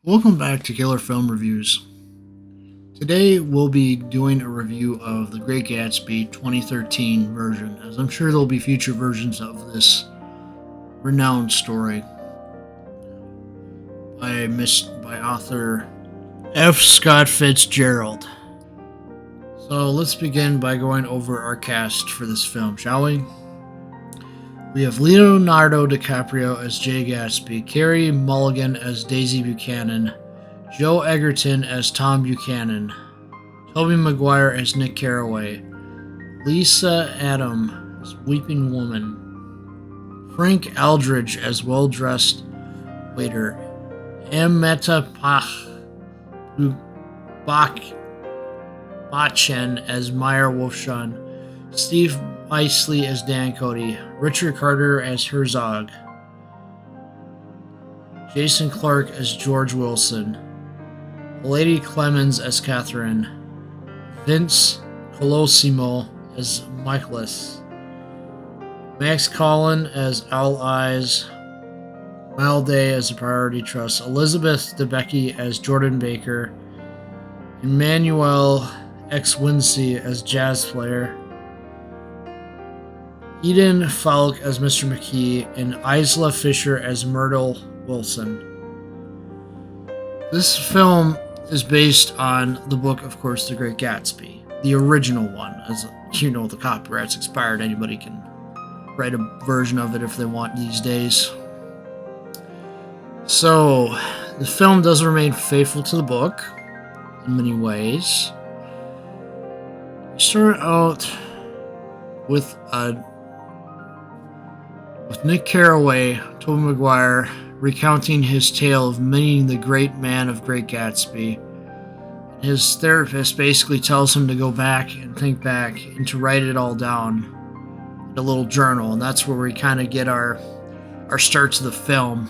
Welcome back to Killer Film Reviews. Today we'll be doing a review of The Great Gatsby 2013 version, as I'm sure there'll be future versions of this renowned story by author F. Scott Fitzgerald. So let's begin by going over our cast for this film, shall we? We have Leonardo DiCaprio as Jay Gatsby, Carey Mulligan as Daisy Buchanan, Joe Egerton as Tom Buchanan, Tobey Maguire as Nick Carraway, Lisa Adam as Weeping Woman, Frank Aldridge as Well-Dressed Waiter, Amita Bachchen as Meyer Wolfson, Steve Paisley as Dan Cody, Richard Carter as Herzog, Jason Clarke as George Wilson, Lady Clemens as Catherine, Vince Colosimo as Michaelis, Max Collin as Al Eyes, Mal Day as a Priority Trust, Elizabeth Debicki as Jordan Baker, Emmanuel X. Winsey as Jazz Player, Eden Falk as Mr. McKee, and Isla Fisher as Myrtle Wilson. This film is based on the book, of course, The Great Gatsby, the original one. As you know, the copyright's expired. Anybody can write a version of it if they want these days. So, the film does remain faithful to the book in many ways. We start out with Nick Carraway, Tobey Maguire, recounting his tale of meeting the great man of Great Gatsby. His therapist basically tells him to go back and think back and to write it all down in a little journal, and that's where we kind of get our start to the film.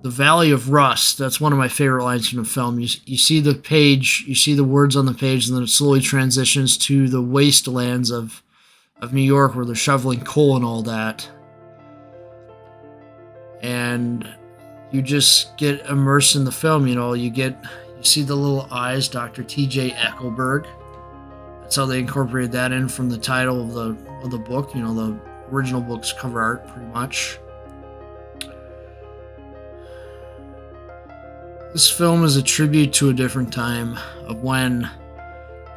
The Valley of Rust, that's one of my favorite lines from the film. You see the page, you see the words on the page, and then it slowly transitions to the wastelands of New York where they're shoveling coal and all that. And you just get immersed in the film, you see the little eyes, Dr. T.J. Eckelberg. That's how they incorporated that in from the title of the book, the original book's cover art, pretty much. This film is a tribute to a different time of when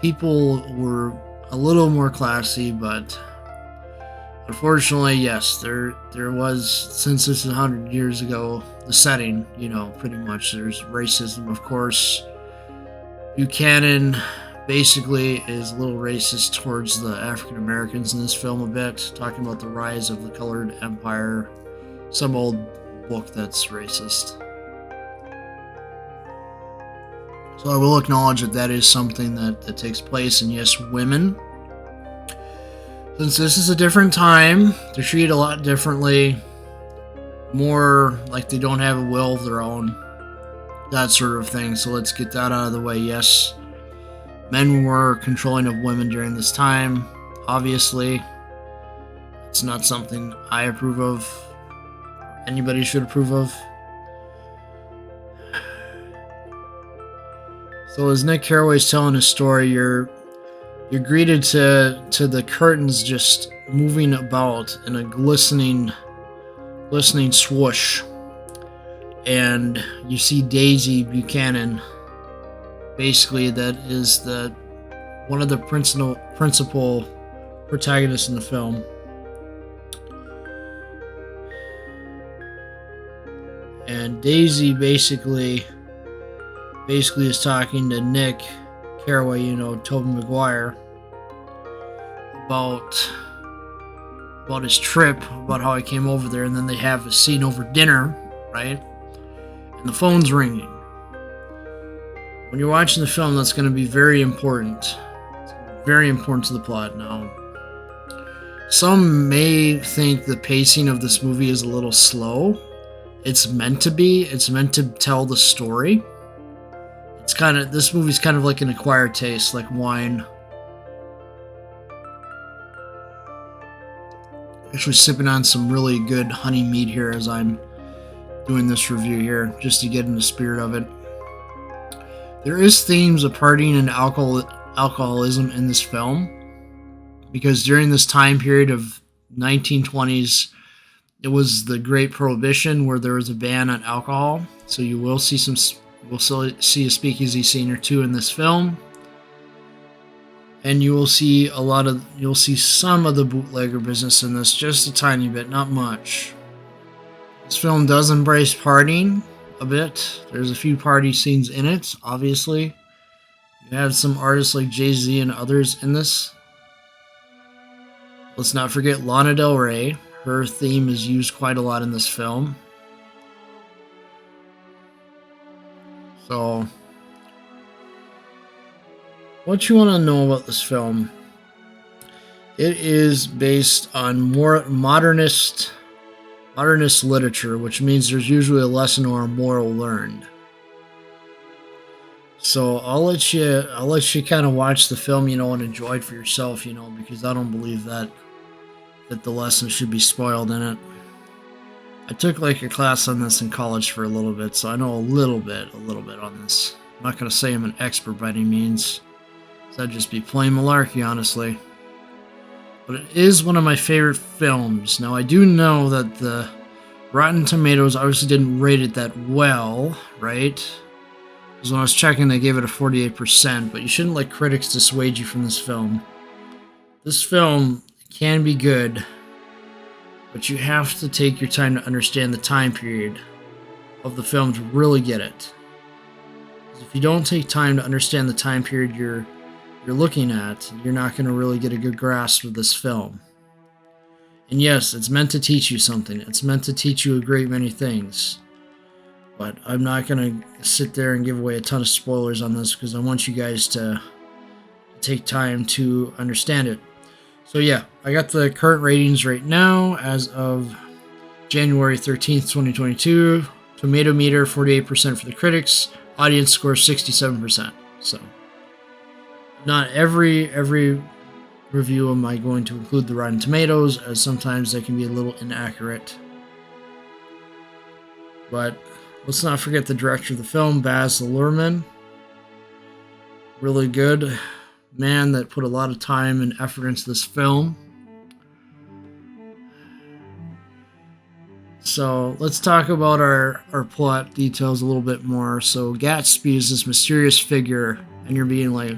people were a little more classy, but unfortunately, yes, there was, since this is 100 years ago, the setting, pretty much, there's racism, of course. Buchanan basically is a little racist towards the African Americans in this film a bit, talking about the rise of the colored empire, some old book that's racist. So I will acknowledge that is something that takes place, and yes, women, since this is a different time, they're treated a lot differently, more like they don't have a will of their own, that sort of thing. So let's get that out of the way. Yes, men were controlling of women during this time. Obviously, it's not something I approve of, anybody should approve of. So as Nick Carraway's telling his story, you're greeted to the curtains just moving about in a glistening swoosh, and you see Daisy Buchanan. Basically, that is one of the principal protagonists in the film. And Daisy basically is talking to Nick Carraway, Tobey Maguire, about his trip, about how he came over there, and then they have a scene over dinner, right? And the phone's ringing. When you're watching the film, that's going to be very important. It's very important to the plot now. Some may think the pacing of this movie is a little slow. It's meant to be. It's meant to tell the story. This movie's kind of like an acquired taste, like wine. Actually sipping on some really good honey mead here as I'm doing this review here, just to get in the spirit of it. There is themes of partying and alcoholism in this film, because during this time period of 1920s, it was the Great Prohibition, where there was a ban on alcohol. So you will see see a speakeasy scene or two in this film, and you'll see some of the bootlegger business in this, just a tiny bit, not much. This film does embrace partying a bit. There's a few party scenes in it, obviously. You have some artists like Jay-Z and others in this. Let's not forget Lana Del Rey. Her theme is used quite a lot in this film. So, what you want to know about this film? It is based on more modernist literature, which means there's usually a lesson or a moral learned. So I'll let you kind of watch the film, and enjoy it for yourself, because I don't believe that the lesson should be spoiled in it. I took like a class on this in college for a little bit, so I know a little bit on this. I'm not going to say I'm an expert by any means. That'd just be plain malarkey, honestly. But it is one of my favorite films. Now, I do know that the Rotten Tomatoes obviously didn't rate it that well, right? Because when I was checking, they gave it a 48%, but you shouldn't let critics dissuade you from this film. This film can be good, but you have to take your time to understand the time period of the film to really get it. If you don't take time to understand the time period you're looking at, you're not going to really get a good grasp of this film. And yes, it's meant to teach you something. It's meant to teach you a great many things. But I'm not going to sit there and give away a ton of spoilers on this, because I want you guys to take time to understand it. So yeah, I got the current ratings right now as of January 13th, 2022. Tomato meter, 48% for the critics. Audience score, 67%. So not every review am I going to include the Rotten Tomatoes, as sometimes they can be a little inaccurate. But let's not forget the director of the film, Baz Luhrmann. Really good man that put a lot of time and effort into this film. So let's talk about our plot details a little bit more. So Gatsby is this mysterious figure, and you're being like,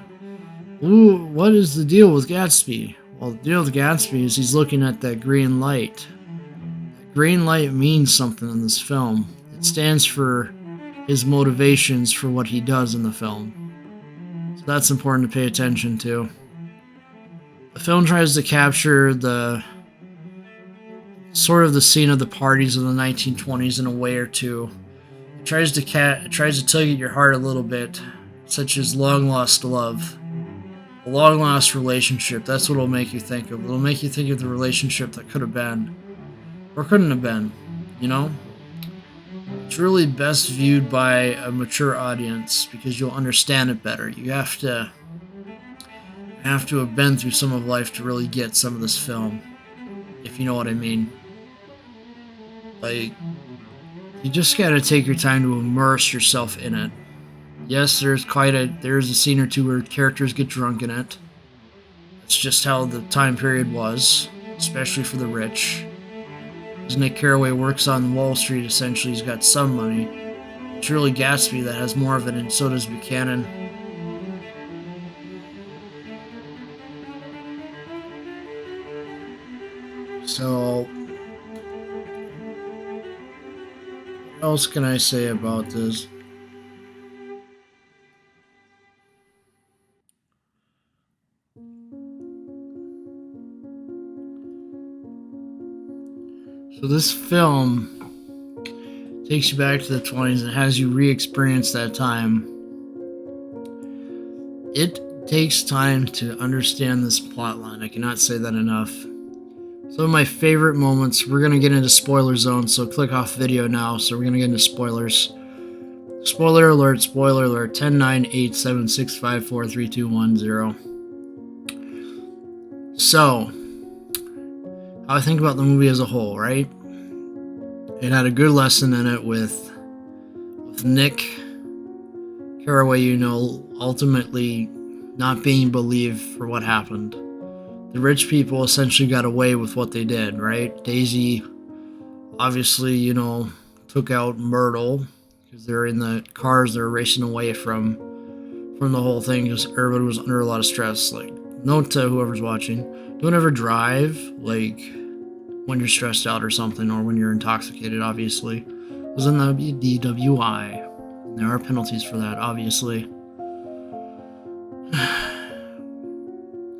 ooh, what is the deal with Gatsby? Well, the deal with Gatsby is he's looking at that green light. That green light means something in this film. It stands for his motivations for what he does in the film. So that's important to pay attention to. The film tries to capture the sort of the scene of the parties of the 1920s in a way or two. It tries to tug at your heart a little bit, such as long lost love. A long lost relationship, that's what it'll make you think of. It'll make you think of the relationship that could have been, or couldn't have been, It's really best viewed by a mature audience, because you'll understand it better. You have to have been through some of life to really get some of this film, if you know what I mean. Like, you just gotta take your time to immerse yourself in it. Yes, there's a scene or two where characters get drunk in it. It's just how the time period was, especially for the rich. As Nick Carraway works on Wall Street, essentially, he's got some money. It's really Gatsby that has more of it, and so does Buchanan. So, what else can I say about this? So this film takes you back to the 20s and has you re-experience that time. It takes time to understand this plotline. I cannot say that enough. Some of my favorite moments, we're going to get into spoiler zone, so click off video now. So we're going to get into spoilers. Spoiler alert, 10-9-8-7-6-5-4-3-2-1-0. So, how I think about the movie as a whole, right? It had a good lesson in it with Nick Carraway, you know, ultimately not being believed for what happened. The rich people essentially got away with what they did, right? Daisy obviously, you know, took out Myrtle because they're in the cars, they're racing away from the whole thing because everybody was under a lot of stress. Like, note to whoever's watching, don't ever drive like when you're stressed out or something, or when you're intoxicated, obviously, because then that would be DWI. And there are penalties for that, obviously.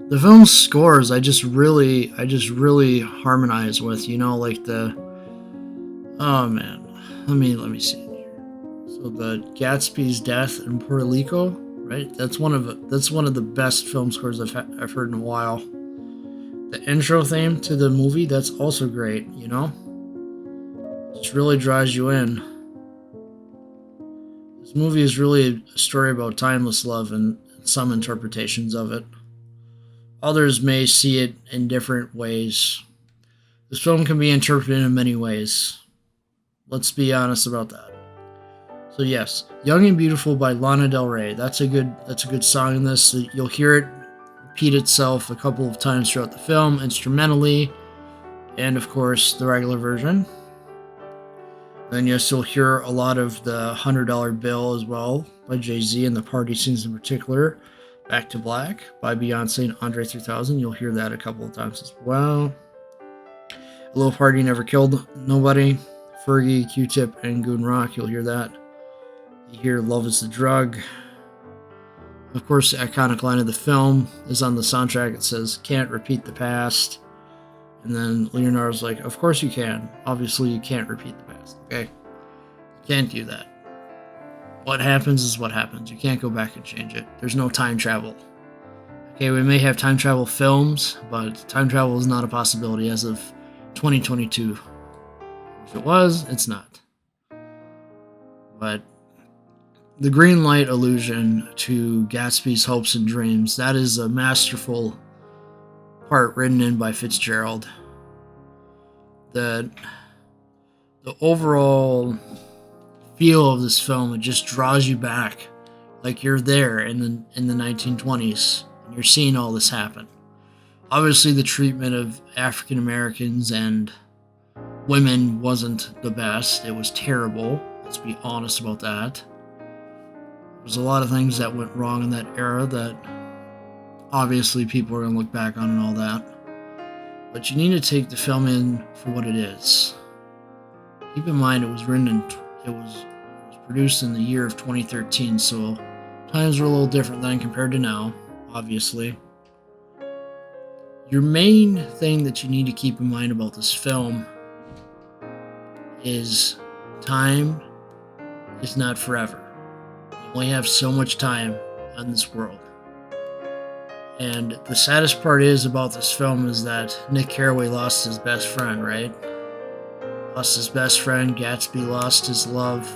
The film's scores, I just really harmonize with, you know, like oh man, let me see here. So the Gatsby's death in Puerto Rico, right? That's one of the best film scores I've heard in a while. The intro theme to the movie, that's also great, you know? Just really draws you in. This movie is really a story about timeless love and some interpretations of it. Others may see it in different ways. This film can be interpreted in many ways. Let's be honest about that. So yes, Young and Beautiful by Lana Del Rey. That's a good song in this. You'll hear it repeat itself a couple of times throughout the film, instrumentally, and of course the regular version. Then yes, you'll hear a lot of the $100 Bill as well by Jay-Z, and the party scenes in particular. Back to Black by Beyonce and Andre 3000. You'll hear that a couple of times as well. A Little Party Never Killed Nobody, Fergie, Q-Tip, and Goon Rock. You'll hear that. You hear Love is the Drug. Of course, the iconic line of the film is on the soundtrack. It says, "Can't repeat the past." And then Leonardo's like, "Of course you can. Obviously you can't repeat the past. Okay? You can't do that. What happens is what happens. You can't go back and change it. There's no time travel. Okay, we may have time travel films, but time travel is not a possibility as of 2022. If it was, it's not." But the green light allusion to Gatsby's hopes and dreams, that is a masterful part written in by Fitzgerald. The overall feel of this film, it just draws you back like you're there in the 1920s and you're seeing all this happen. Obviously the treatment of African Americans and women wasn't the best. It was terrible. Let's be honest about that. There's a lot of things that went wrong in that era that obviously people are going to look back on and all that. But you need to take the film in for what it is. Keep in mind it was produced in the year of 2013, so times were a little different then compared to now, obviously. Your main thing that you need to keep in mind about this film is time is not forever. You only have so much time on this world. And the saddest part is about this film is that Nick Carraway lost his best friend, right? Lost his best friend. Gatsby lost his love.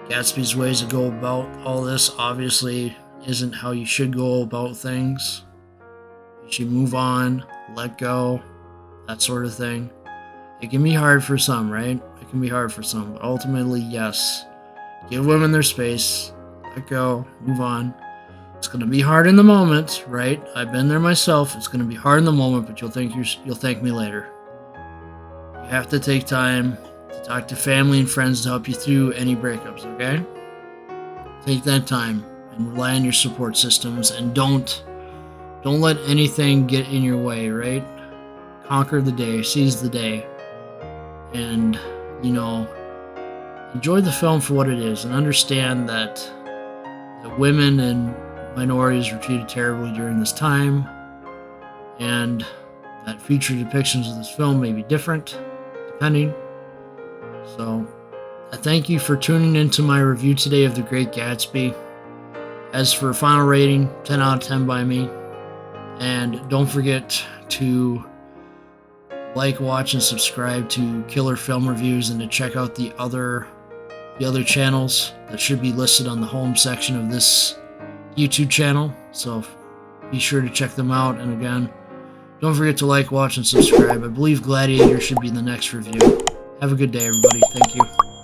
Gatsby's ways to go about all this obviously isn't how you should go about things. You should move on, let go, that sort of thing. It can be hard for some, right? It can be hard for some, but ultimately, yes. Give women their space, let go, move on. It's going to be hard in the moment, right? I've been there myself. It's going to be hard in the moment, but you'll thank me later. You have to take time to talk to family and friends to help you through any breakups, okay? Take that time and rely on your support systems, and don't let anything get in your way, right? Conquer the day, seize the day, and, enjoy the film for what it is, and understand that women and minorities were treated terribly during this time, and that future depictions of this film may be different, depending. So, I thank you for tuning into my review today of The Great Gatsby. As for a final rating, 10 out of 10 by me. And don't forget to like, watch, and subscribe to Killer Film Reviews, and to check out the other channels that should be listed on the home section of this YouTube channel. So be sure to check them out. And again, don't forget to like, watch, and subscribe. I believe Gladiator should be the next review. Have a good day, everybody. Thank you.